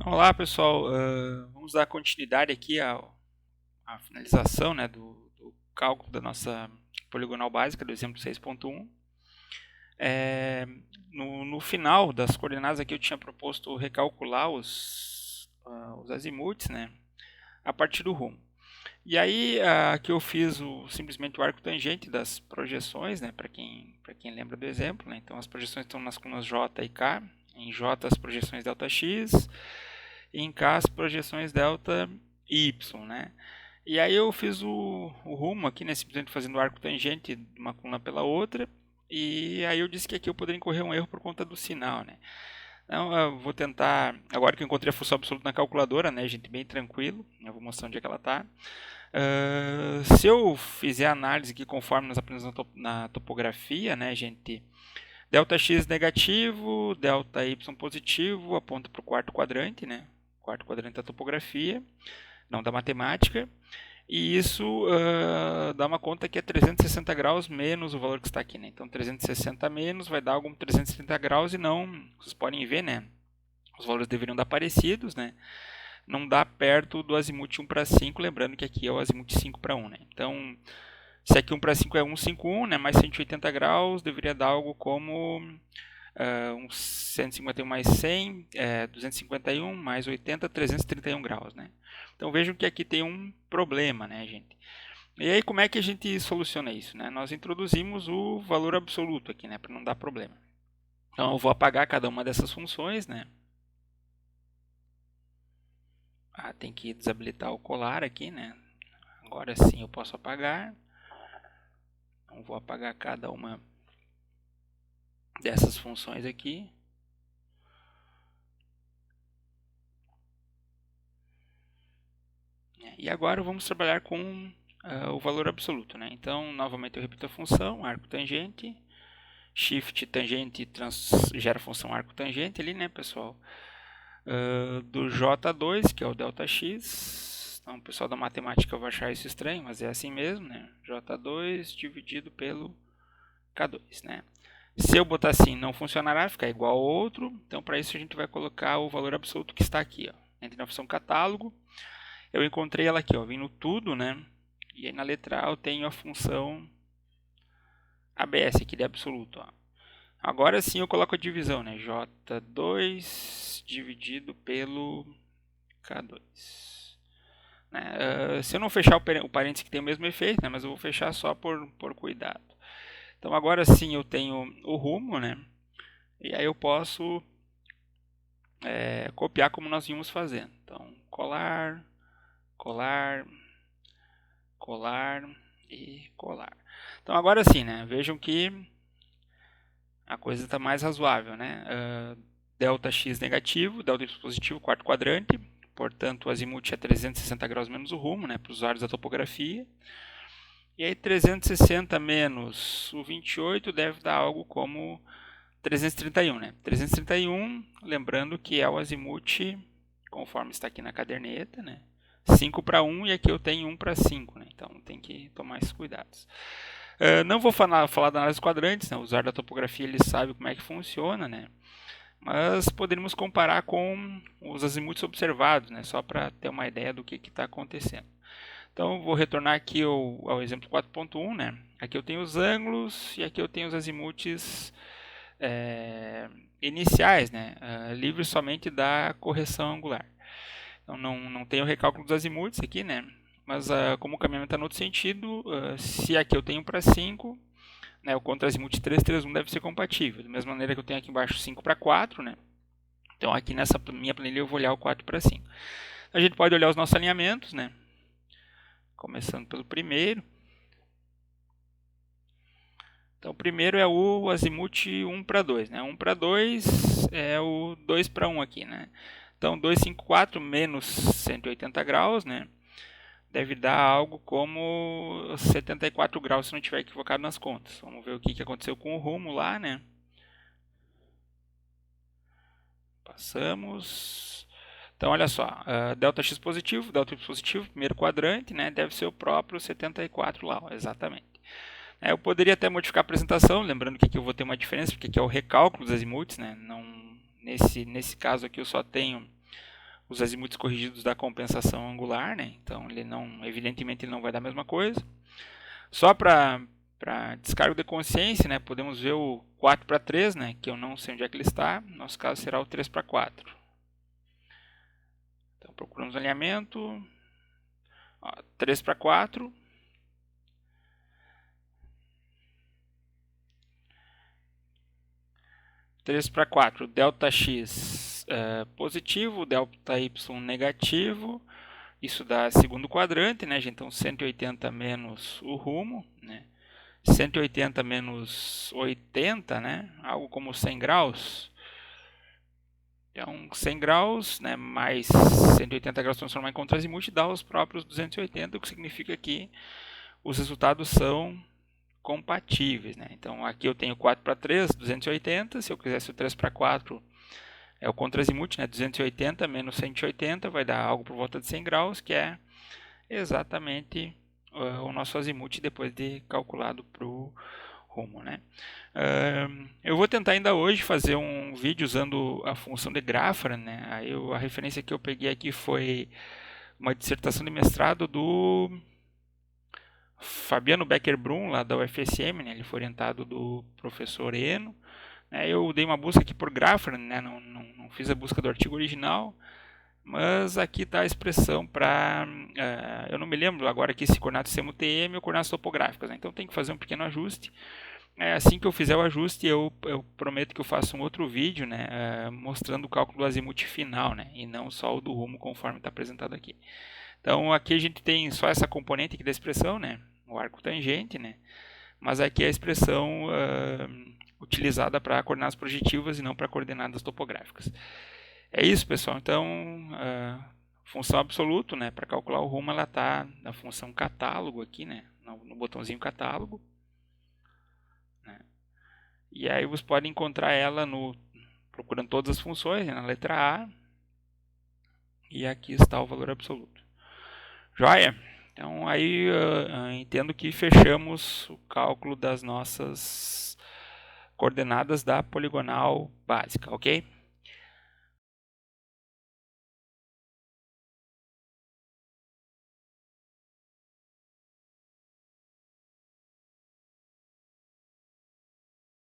Olá pessoal, vamos dar continuidade aqui à finalização, né, do cálculo da nossa poligonal básica do exemplo 6.1. No final das coordenadas aqui eu tinha proposto recalcular os azimuths, né, a partir do rumo. E aí aqui eu fiz simplesmente o arco tangente das projeções, né, para quem lembra do exemplo, né. Então as projeções estão nas colunas J e K. Em J as projeções ΔX, e em K as projeções delta y, né? E aí eu fiz o rumo aqui, né, simplesmente fazendo o arco tangente de uma coluna pela outra, e aí eu disse que aqui eu poderia incorrer um erro por conta do sinal, né? Então eu vou tentar, agora que eu encontrei a função absoluta na calculadora, né, gente, bem tranquilo, eu vou mostrar onde é que ela está. Se eu fizer a análise aqui conforme nós aprendemos na topografia, né, gente, delta x negativo, delta y positivo, aponta para o quarto quadrante, né? Quarto quadrante da topografia, não da matemática. E isso dá uma conta que é 360 graus menos o valor que está aqui, né? Então 360 menos vai dar algum 330 graus e não, vocês podem ver, né? Os valores deveriam dar parecidos, né? Não dá perto do azimuth 1 para 5, lembrando que aqui é o azimuth 5 para 1, né? Então, se aqui 1 para 5 é 151, né, mais 180 graus, deveria dar algo como uns 151 mais 100, 251 mais 80, 331 graus, né? Então vejam que aqui tem um problema, né, gente? E aí como é que a gente soluciona isso, né? Nós introduzimos o valor absoluto aqui, né, para não dar problema. Então eu vou apagar cada uma dessas funções, né? Tem que desabilitar o colar aqui, né? Agora sim eu posso apagar. Então vou apagar cada uma dessas funções aqui. E agora vamos trabalhar com o valor absoluto, né? Então, novamente eu repito a função, arco tangente, shift tangente gera a função arco tangente ali, né, pessoal? Do J2, que é o ΔX. Então, o pessoal da matemática vai achar isso estranho, mas é assim mesmo, né? J2 dividido pelo K2, né? Se eu botar assim, não funcionará, ficar igual ao outro. Então, para isso a gente vai colocar o valor absoluto que está aqui, ó. Entre na função catálogo. Eu encontrei ela aqui, ó, vim no tudo, né? E aí na letra A eu tenho a função ABS aqui de absoluto, ó. Agora sim eu coloco a divisão, né? J2 dividido pelo K2. Né? Se eu não fechar o parênteses que tem o mesmo efeito, né? Mas eu vou fechar só por cuidado. Então agora sim eu tenho o rumo, né? E aí eu posso copiar como nós vimos fazendo. Então colar, colar, colar e colar. Então agora sim, né? Vejam que a coisa está mais razoável, né? Delta x negativo, delta y positivo, quarto quadrante. Portanto, o azimuth é 360 graus menos o rumo, né? Para os usuários da topografia. E aí 360 menos o 28 deve dar algo como 331, né? 331, lembrando que é o azimuth, conforme está aqui na caderneta, né? 5 para 1 e aqui eu tenho 1 para 5, né? Então tem que tomar esses cuidados. Não vou falar da análise dos quadrantes, né? O usuário da topografia ele sabe como é que funciona, né? Mas poderíamos comparar com os azimuths observados, né? Só para ter uma ideia do que está acontecendo. Então vou retornar aqui ao exemplo 4.1, né? Aqui eu tenho os ângulos e aqui eu tenho os azimuths iniciais, né? Livres somente da correção angular. Então não tem o recálculo dos azimuths aqui, né? Mas como o caminhamento está no outro sentido, se aqui eu tenho para 5, né, o contra-azimuth 331 deve ser compatível. Da mesma maneira que eu tenho aqui embaixo 5 para 4, né? Então aqui nessa minha planilha eu vou olhar o 4 para 5. A gente pode olhar os nossos alinhamentos, né? Começando pelo primeiro. Então o primeiro é o azimuth 1 para 2, né? 1 para 2 é o 2 para 1 aqui, né? Então 254 menos 180 graus, né? Deve dar algo como 74 graus se não estiver equivocado nas contas. Vamos ver o que aconteceu com o rumo lá, né? Passamos. Então, olha só, ΔX positivo, ΔY positivo, primeiro quadrante, né? Deve ser o próprio 74 lá, ó, exatamente. Eu poderia até modificar a apresentação, lembrando que aqui eu vou ter uma diferença, porque aqui é o recálculo dos azimuths, né? Não, nesse caso aqui eu só tenho os azimuts corrigidos da compensação angular, né? Então evidentemente ele não vai dar a mesma coisa. Só para descargo de consciência, né? Podemos ver o 4:3, né? Que eu não sei onde é que ele está. No nosso caso será o 3:4. Então procuramos o alinhamento. 3:4. 3:4, delta x positivo, delta y negativo, isso dá segundo quadrante, né, gente? Então 180 menos o rumo, né? 180 menos 80, né? Algo como 100 graus. Então 100 graus, né, mais 180 graus transformar em contrazimuth dá os próprios 280, o que significa que os resultados são compatíveis, né? Então aqui eu tenho 4:3, 280. Se eu quisesse o 3:4, é o contrazimuth, né? 280 menos 180 vai dar algo por volta de 100 graus, que é exatamente o nosso azimuth depois de calculado para o rumo, né? Eu vou tentar ainda hoje fazer um vídeo usando a função de Grafana, né? Aí a referência que eu peguei aqui foi uma dissertação de mestrado do Fabiano Becker-Brum, lá da UFSM, né? Ele foi orientado do professor Eno. Eu dei uma busca aqui por Grafana, né? Não fiz a busca do artigo original, mas aqui está a expressão para... eu não me lembro agora aqui se coordenadas CMU-TM ou coordenadas topográficas, né? Então tem que fazer um pequeno ajuste. Assim que eu fizer o ajuste, eu prometo que eu faço um outro vídeo, né? Mostrando o cálculo do azimuth final, né? E não só o do rumo conforme está apresentado aqui. Então aqui a gente tem só essa componente aqui da expressão, né? O arco tangente, né? Mas aqui é a expressão utilizada para coordenadas projetivas e não para coordenadas topográficas. É isso, pessoal. Então, função absoluto, né? Para calcular o rumo, ela está na função catálogo aqui, né? No botãozinho catálogo. Né? E aí você pode encontrar ela procurando todas as funções, né? Na letra A. E aqui está o valor absoluto. Joia? Então aí entendo que fechamos o cálculo das nossas coordenadas da poligonal básica, ok?